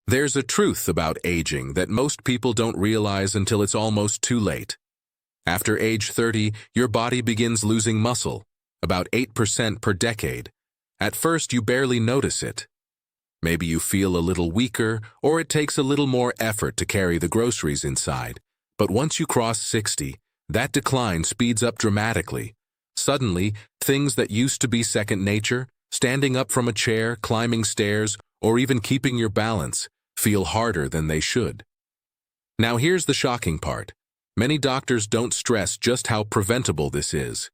There's a truth about aging that most people don't realize until it's almost too late. After age 30, your body begins losing muscle, about 8% per decade. At first, you barely notice it. Maybe you feel a little weaker, or it takes a little more effort to carry the groceries inside. But once you cross 60, that decline speeds up dramatically. Suddenly, things that used to be second nature, standing up from a chair, climbing stairs, or even keeping your balance, feel harder than they should. Now here's the shocking part. Many doctors don't stress just how preventable this is.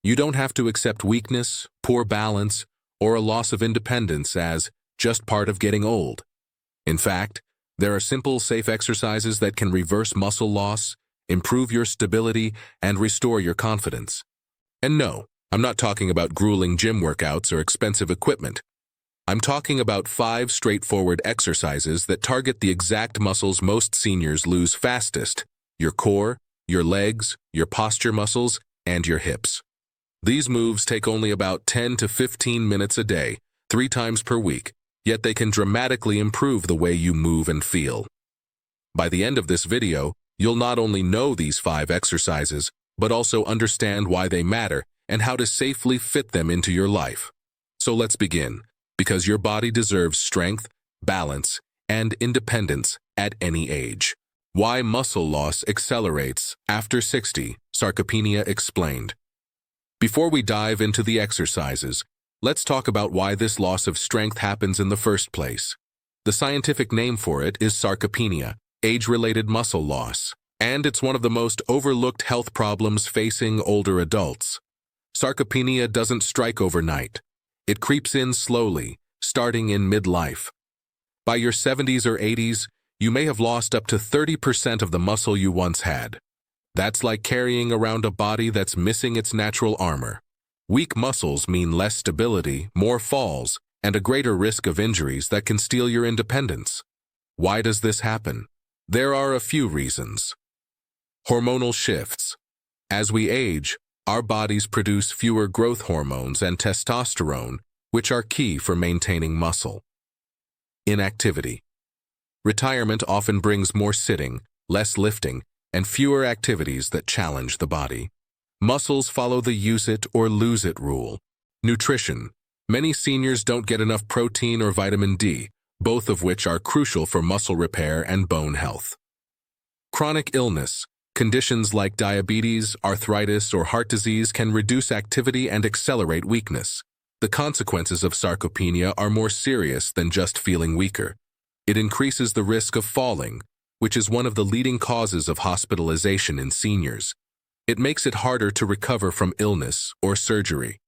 You don't have to accept weakness, poor balance, or a loss of independence as just part of getting old. In fact, there are simple, safe exercises that can reverse muscle loss, improve your stability, and restore your confidence. And no, I'm not talking about grueling gym workouts or expensive equipment. I'm talking about 5 straightforward exercises that target the exact muscles most seniors lose fastest: your core, your legs, your posture muscles, and your hips. These moves take only about 10 to 15 minutes a day, 3 times per week, yet they can dramatically improve the way you move and feel. By the end of this video, you'll not only know these 5 exercises, but also understand why they matter and how to safely fit them into your life. So let's begin. Because your body deserves strength, balance, and independence at any age. Why muscle loss accelerates after 60, Sarcopenia explained. Before we dive into the exercises, let's talk about why this loss of strength happens in the first place. The scientific name for it is sarcopenia, age-related muscle loss, and it's one of the most overlooked health problems facing older adults. Sarcopenia doesn't strike overnight. It creeps in slowly, starting in midlife. By your 70s or 80s, you may have lost up to 30% of the muscle you once had. That's like carrying around a body that's missing its natural armor. Weak muscles mean less stability, more falls, and a greater risk of injuries that can steal your independence. Why does this happen? There are a few reasons. Hormonal shifts. As we age, our bodies produce fewer growth hormones and testosterone, which are key for maintaining muscle. Inactivity. Retirement often brings more sitting, less lifting, and fewer activities that challenge the body. Muscles follow the use it or lose it rule. Nutrition. Many seniors don't get enough protein or vitamin D, both of which are crucial for muscle repair and bone health. Chronic illness. Conditions like diabetes, arthritis, or heart disease can reduce activity and accelerate weakness. The consequences of sarcopenia are more serious than just feeling weaker. It increases the risk of falling, which is one of the leading causes of hospitalization in seniors. It makes it harder to recover from illness or surgery,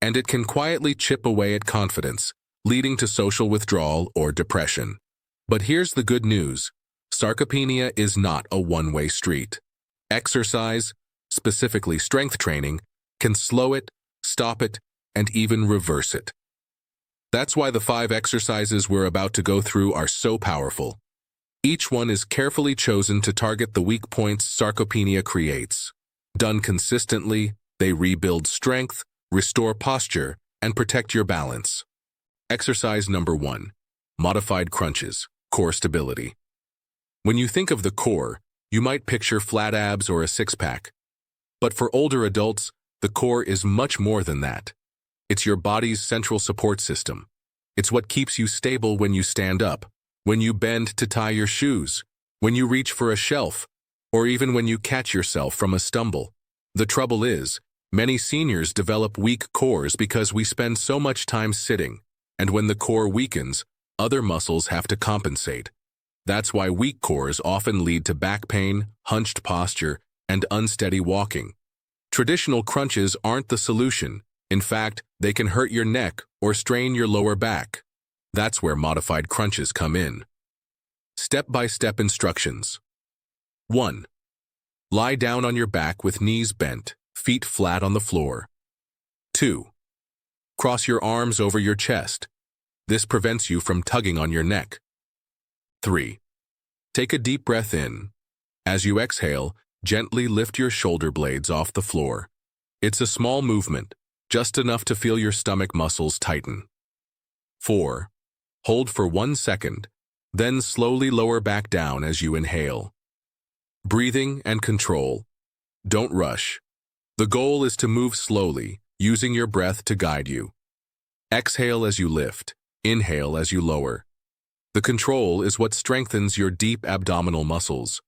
and it can quietly chip away at confidence, leading to social withdrawal or depression. But here's the good news. Sarcopenia is not a one-way street. Exercise, specifically strength training, can slow it, stop it, and even reverse it. That's why the 5 exercises we're about to go through are so powerful. Each one is carefully chosen to target the weak points sarcopenia creates. Done consistently, they rebuild strength, restore posture, and protect your balance. Exercise number 1. Modified crunches, core stability. When you think of the core, you might picture flat abs or a six-pack. But for older adults, the core is much more than that. It's your body's central support system. It's what keeps you stable when you stand up, when you bend to tie your shoes, when you reach for a shelf, or even when you catch yourself from a stumble. The trouble is, many seniors develop weak cores because we spend so much time sitting, and when the core weakens, other muscles have to compensate. That's why weak cores often lead to back pain, hunched posture, and unsteady walking. Traditional crunches aren't the solution. In fact, they can hurt your neck or strain your lower back. That's where modified crunches come in. Step-by-step instructions. 1. Lie down on your back with knees bent, feet flat on the floor. 2. Cross your arms over your chest. This prevents you from tugging on your neck. 3. Take a deep breath in. As you exhale, gently lift your shoulder blades off the floor. It's a small movement, just enough to feel your stomach muscles tighten. 4. Hold for 1 second, Then slowly lower back down as you inhale. Breathing and control. Don't rush. The goal is to move slowly, using your breath to guide you. Exhale as you lift. Inhale as you lower. The control is what strengthens your deep abdominal muscles.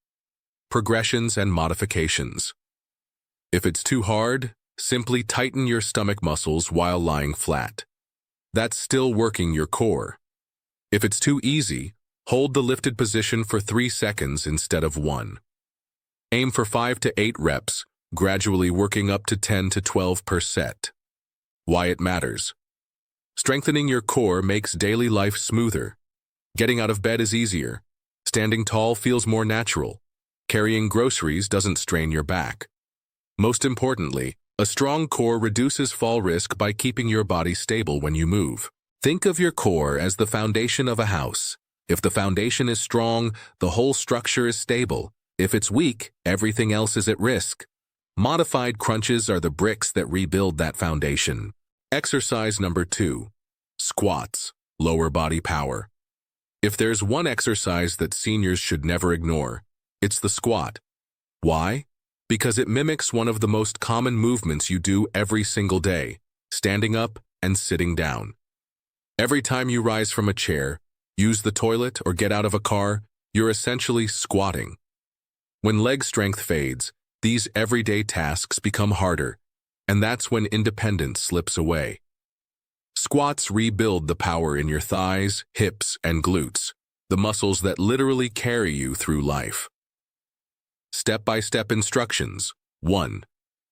Progressions and modifications. If it's too hard, simply tighten your stomach muscles while lying flat. That's still working your core. If it's too easy, hold the lifted position for 3 seconds instead of 1. Aim for 5 to 8 reps, gradually working up to 10 to 12 per set. Why it matters. Strengthening your core makes daily life smoother. Getting out of bed is easier. Standing tall feels more natural. Carrying groceries doesn't strain your back. Most importantly, a strong core reduces fall risk by keeping your body stable when you move. Think of your core as the foundation of a house. If the foundation is strong, the whole structure is stable. If it's weak, everything else is at risk. Modified crunches are the bricks that rebuild that foundation. Exercise number 2. Squats, lower body power. If there's one exercise that seniors should never ignore, it's the squat. Why? Because it mimics one of the most common movements you do every single day, standing up and sitting down. Every time you rise from a chair, use the toilet, or get out of a car, you're essentially squatting. When leg strength fades, these everyday tasks become harder, and that's when independence slips away. Squats rebuild the power in your thighs, hips, and glutes, the muscles that literally carry you through life. Step-by-step instructions. 1.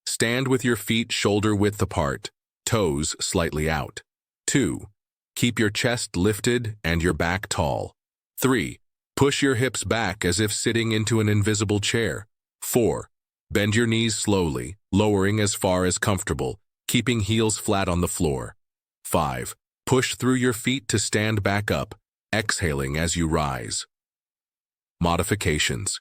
Stand with your feet shoulder-width apart, toes slightly out. 2. Keep your chest lifted and your back tall. 3. Push your hips back as if sitting into an invisible chair. 4. Bend your knees slowly, lowering as far as comfortable, keeping heels flat on the floor. 5. Push through your feet to stand back up, exhaling as you rise. Modifications.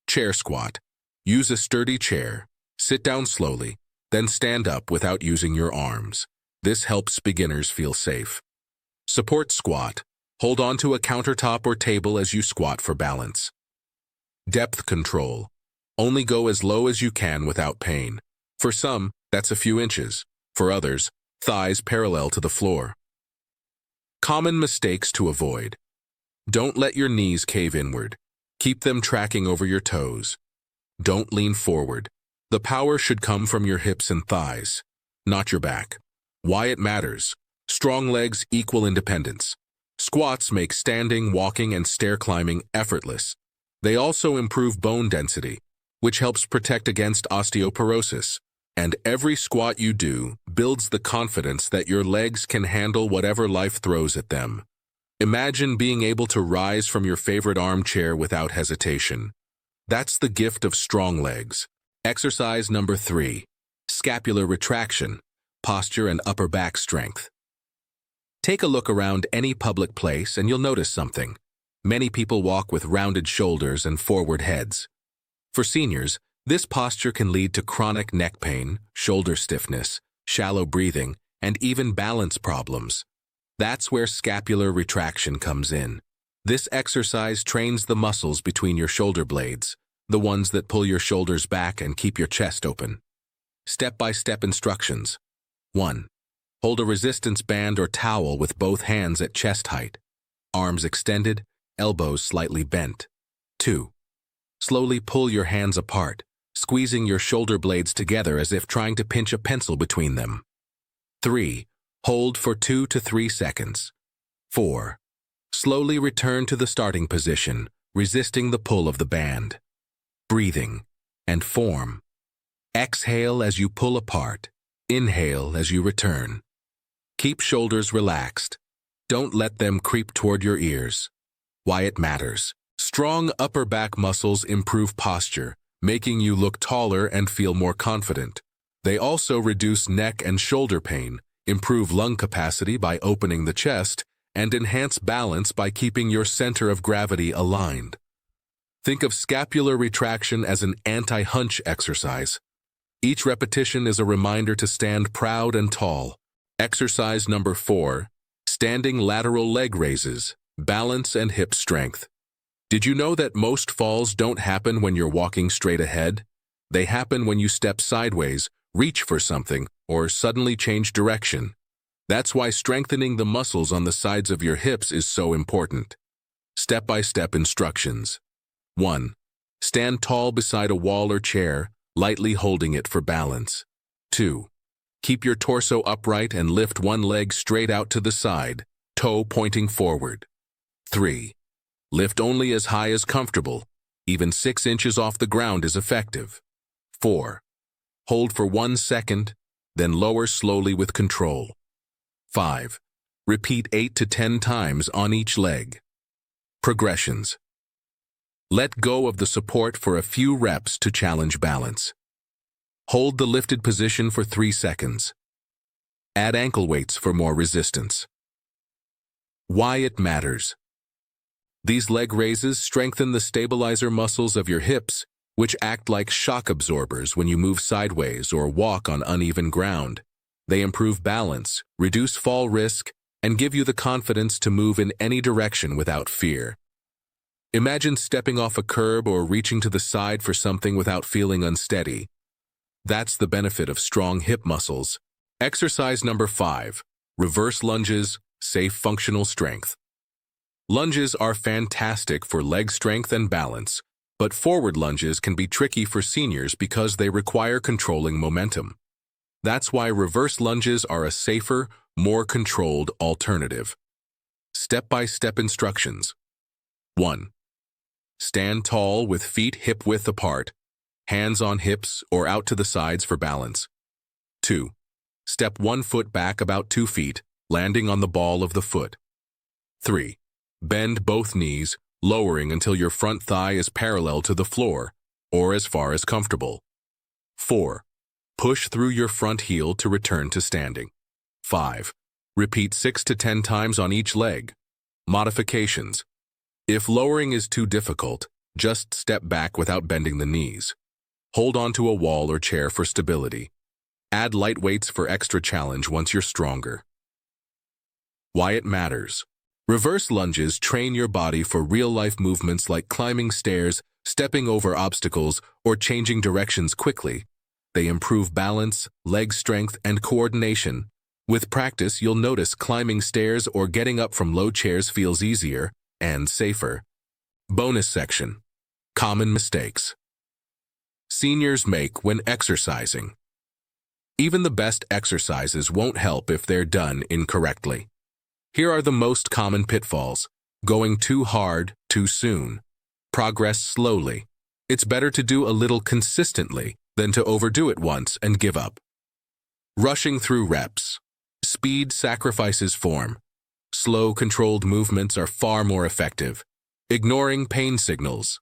Chair squat. Use a sturdy chair. Sit down slowly, then stand up without using your arms. This helps beginners feel safe. Support squat. Hold on to a countertop or table as you squat for balance. Depth control. Only go as low as you can without pain. For some, that's a few inches. For others, thighs parallel to the floor. Common mistakes to avoid. Don't let your knees cave inward. Keep them tracking over your toes. Don't lean forward. The power should come from your hips and thighs, not your back. Why it matters. Strong legs equal independence. Squats make standing, walking, and stair climbing effortless. They also improve bone density, which helps protect against osteoporosis. And every squat you do builds the confidence that your legs can handle whatever life throws at them. Imagine being able to rise from your favorite armchair without hesitation. That's the gift of strong legs. Exercise number 3. Scapular retraction, posture and upper back strength. Take a look around any public place and you'll notice something. Many people walk with rounded shoulders and forward heads. For seniors, this posture can lead to chronic neck pain, shoulder stiffness, shallow breathing, and even balance problems. That's where scapular retraction comes in. This exercise trains the muscles between your shoulder blades, the ones that pull your shoulders back and keep your chest open. Step-by-step instructions. 1. Hold a resistance band or towel with both hands at chest height, arms extended, elbows slightly bent. 2. Slowly pull your hands apart, squeezing your shoulder blades together as if trying to pinch a pencil between them. 3. Hold for 2 to 3 seconds. 4. Slowly return to the starting position, resisting the pull of the band. Breathing and form. Exhale as you pull apart. Inhale as you return. Keep shoulders relaxed. Don't let them creep toward your ears. Why it matters. Strong upper back muscles improve posture, making you look taller and feel more confident. They also reduce neck and shoulder pain, improve lung capacity by opening the chest, and enhance balance by keeping your center of gravity aligned. Think of scapular retraction as an anti-hunch exercise. Each repetition is a reminder to stand proud and tall. Exercise number 4, standing lateral leg raises, Balance and hip strength. Did you know that most falls don't happen when you're walking straight ahead? They happen when you step sideways, reach for something, or suddenly change direction. That's why strengthening the muscles on the sides of your hips is so important. Step-by-step instructions. 1. Stand tall beside a wall or chair, lightly holding it for balance. 2. Keep your torso upright and lift one leg straight out to the side, toe pointing forward. 3. Lift only as high as comfortable. Even 6 inches off the ground is effective. 4. Hold for 1 second, then lower slowly with control. 5. Repeat 8 to 10 times on each leg. Progressions. Let go of the support for a few reps to challenge balance. Hold the lifted position for 3 seconds. Add ankle weights for more resistance. Why it matters. These leg raises strengthen the stabilizer muscles of your hips, which act like shock absorbers when you move sideways or walk on uneven ground. They improve balance, reduce fall risk, and give you the confidence to move in any direction without fear. Imagine stepping off a curb or reaching to the side for something without feeling unsteady. That's the benefit of strong hip muscles. Exercise number 5. Reverse lunges, safe functional strength. Lunges are fantastic for leg strength and balance, but forward lunges can be tricky for seniors because they require controlling momentum. That's why reverse lunges are a safer, more controlled alternative. Step-by-step instructions. 1. Stand tall with feet hip-width apart, hands on hips or out to the sides for balance. 2. Step 1 foot back about 2 feet, landing on the ball of the foot. 3. Bend both knees, lowering until your front thigh is parallel to the floor, or as far as comfortable. 4. Push through your front heel to return to standing. 5. Repeat 6 to 10 times on each leg. Modifications. If lowering is too difficult, just step back without bending the knees. Hold on to a wall or chair for stability. Add light weights for extra challenge once you're stronger. Why it matters. Reverse lunges train your body for real-life movements like climbing stairs, stepping over obstacles, or changing directions quickly. They improve balance, leg strength, and coordination. With practice, you'll notice climbing stairs or getting up from low chairs feels easier and safer. Bonus section. Common mistakes seniors make when exercising. Even the best exercises won't help if they're done incorrectly. Here are the most common pitfalls. Going too hard, too soon. Progress slowly. It's better to do a little consistently than to overdo it once and give up. Rushing through reps. Speed sacrifices form. Slow, controlled movements are far more effective. Ignoring pain signals.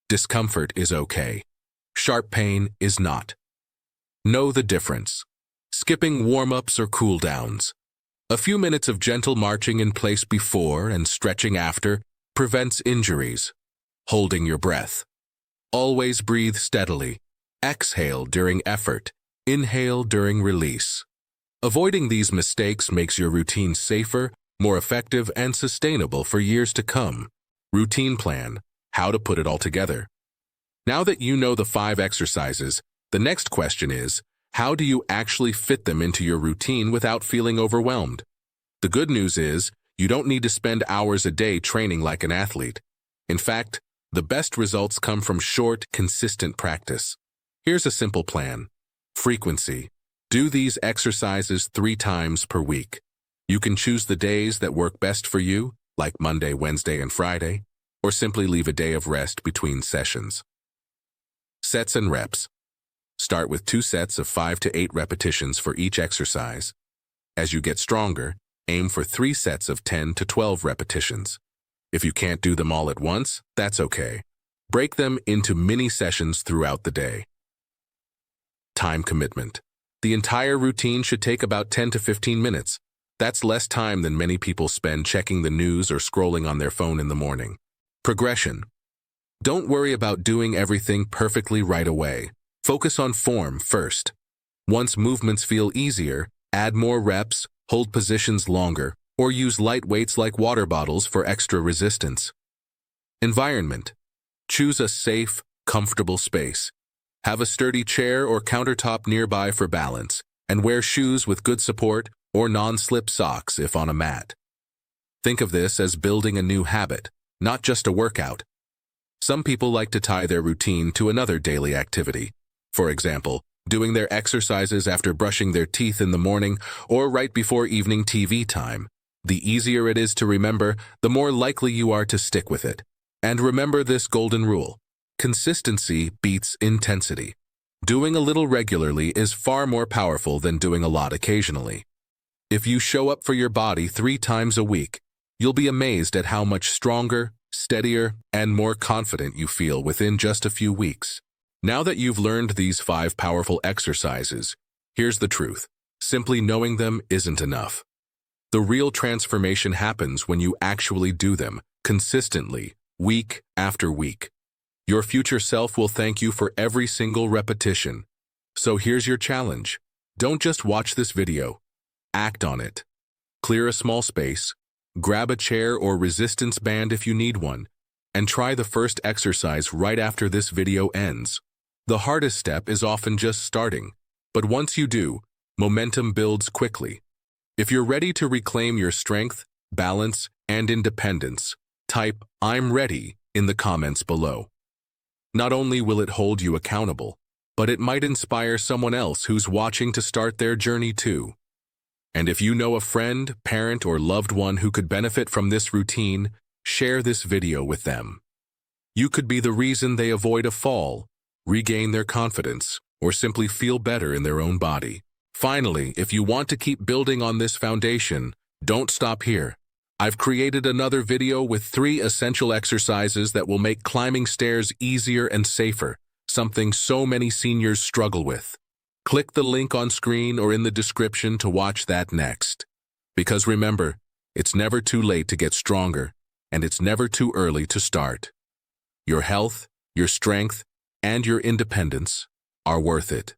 Discomfort is okay. Sharp pain is not. Know the difference. Skipping warm-ups or cool-downs. A few minutes of gentle marching in place before and stretching after prevents injuries. Holding your breath. Always breathe steadily. Exhale during effort. Inhale during release. Avoiding these mistakes makes your routine safer, more effective, and sustainable for years to come. Routine plan. How to put it all together. Now that you know the 5 exercises, the next question is, how do you actually fit them into your routine without feeling overwhelmed? The good news is, you don't need to spend hours a day training like an athlete. In fact, the best results come from short, consistent practice. Here's a simple plan. Frequency. Do these exercises 3 times per week. You can choose the days that work best for you, like Monday, Wednesday, and Friday, or simply leave a day of rest between sessions. Sets and reps. Start with 2 sets of 5 to 8 repetitions for each exercise. As you get stronger, aim for 3 sets of 10 to 12 repetitions. If you can't do them all at once, that's okay. Break them into mini sessions throughout the day. Time commitment. The entire routine should take about 10 to 15 minutes. That's less time than many people spend checking the news or scrolling on their phone in the morning. Progression. Don't worry about doing everything perfectly right away. Focus on form first. Once movements feel easier, add more reps, hold positions longer, or use light weights like water bottles for extra resistance. Environment. Choose a safe, comfortable space. Have a sturdy chair or countertop nearby for balance, and wear shoes with good support or non-slip socks if on a mat. Think of this as building a new habit, not just a workout. Some people like to tie their routine to another daily activity. For example, doing their exercises after brushing their teeth in the morning or right before evening TV time. The easier it is to remember, the more likely you are to stick with it. And remember this golden rule: consistency beats intensity. Doing a little regularly is far more powerful than doing a lot occasionally. If you show up for your body 3 times a week, you'll be amazed at how much stronger, steadier, and more confident you feel within just a few weeks. Now that you've learned these 5 powerful exercises, here's the truth: simply knowing them isn't enough. The real transformation happens when you actually do them, consistently, week after week. Your future self will thank you for every single repetition. So here's your challenge. Don't just watch this video. Act on it. Clear a small space, grab a chair or resistance band if you need one, and try the first exercise right after this video ends. The hardest step is often just starting, but once you do, momentum builds quickly. If you're ready to reclaim your strength, balance, and independence, type "I'm ready" in the comments below. Not only will it hold you accountable, but it might inspire someone else who's watching to start their journey too. And if you know a friend, parent, or loved one who could benefit from this routine, share this video with them. You could be the reason they avoid a fall, regain their confidence, or simply feel better in their own body. Finally, if you want to keep building on this foundation, don't stop here. I've created another video with 3 essential exercises that will make climbing stairs easier and safer, something so many seniors struggle with. Click the link on screen or in the description to watch that next. Because remember, it's never too late to get stronger, and it's never too early to start. Your health, your strength, and your independence are worth it.